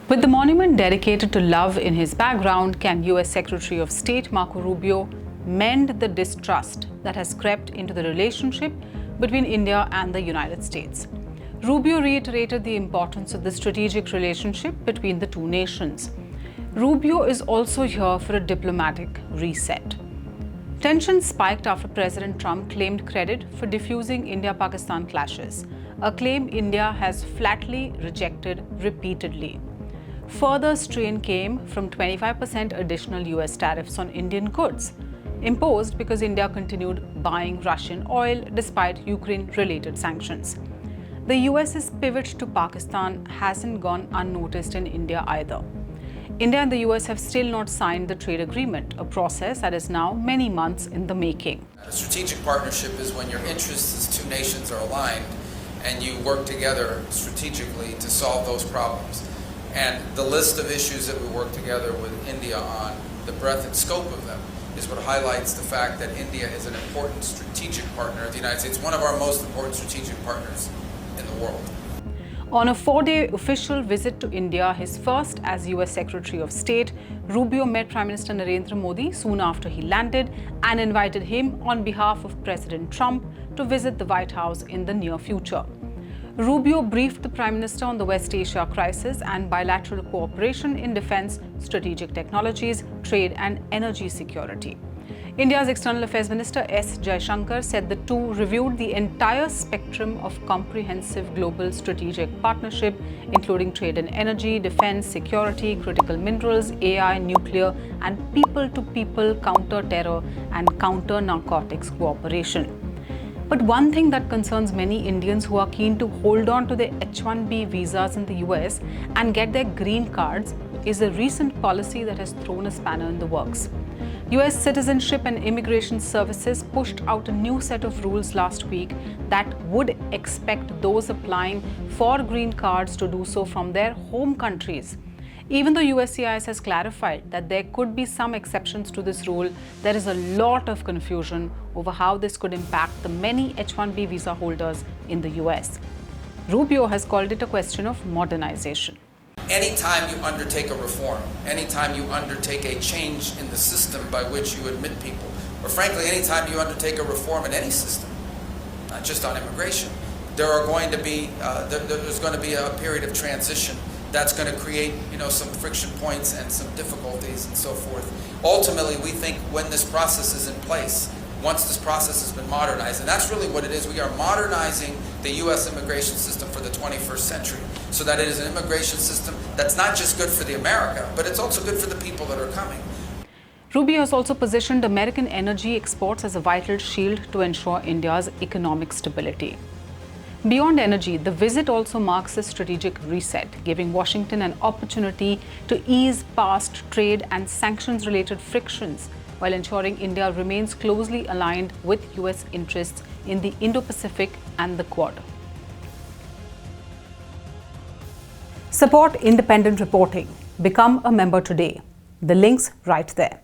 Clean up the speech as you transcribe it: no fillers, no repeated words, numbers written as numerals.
With the monument dedicated to love in his background, can US Secretary of State Marco Rubio mend the distrust that has crept into the relationship between India and the United States? Rubio reiterated the importance of the strategic relationship between the two nations. Rubio is also here for a diplomatic reset. Tensions spiked after President Trump claimed credit for diffusing India-Pakistan clashes, a claim India has flatly rejected repeatedly. Further strain came from 25% additional US tariffs on Indian goods, imposed because India continued buying Russian oil despite Ukraine-related sanctions. The US's pivot to Pakistan hasn't gone unnoticed in India either. India and the US have still not signed the trade agreement, a process that is now many months in the making. A strategic partnership is when your interests as two nations are aligned and you work together strategically to solve those problems. And the list of issues that we work together with India on, the breadth and scope of them, is what highlights the fact that India is an important strategic partner of the United States, one of our most important strategic partners in the world. On a 4-day official visit to India, his first as US Secretary of State, Rubio met Prime Minister Narendra Modi soon after he landed and invited him on behalf of President Trump to visit the White House in the near future. Rubio briefed the Prime Minister on the West Asia crisis and bilateral cooperation in defense, strategic technologies, trade and energy security. India's External Affairs Minister S. Jaishankar said the two reviewed the entire spectrum of comprehensive global strategic partnership, including trade and energy, defense, security, critical minerals, AI, nuclear, and people-to-people counter-terror and counter-narcotics cooperation. But one thing that concerns many Indians who are keen to hold on to their H-1B visas in the US and get their green cards is a recent policy that has thrown a spanner in the works. US Citizenship and Immigration Services pushed out a new set of rules last week that would expect those applying for green cards to do so from their home countries. Even though USCIS has clarified that there could be some exceptions to this rule, there is a lot of confusion over how this could impact the many H-1B visa holders in the US. Rubio has called it a question of modernization. Anytime you undertake a reform, anytime you undertake a change in the system by which you admit people, or frankly, anytime you undertake a reform in any system, not just on immigration, there's going to be a period of transition that's going to create, some friction points and some difficulties and so forth. Ultimately, we think when this process is in place, once this process has been modernized, and that's really what it is, we are modernizing the U.S. immigration system for the 21st century so that it is an immigration system that's not just good for the America, but it's also good for the people that are coming. Rubio has also positioned American energy exports as a vital shield to ensure India's economic stability. Beyond energy, the visit also marks a strategic reset, giving Washington an opportunity to ease past trade and sanctions-related frictions while ensuring India remains closely aligned with US interests in the Indo-Pacific and the Quad. Support independent reporting. Become a member today. The link's right there.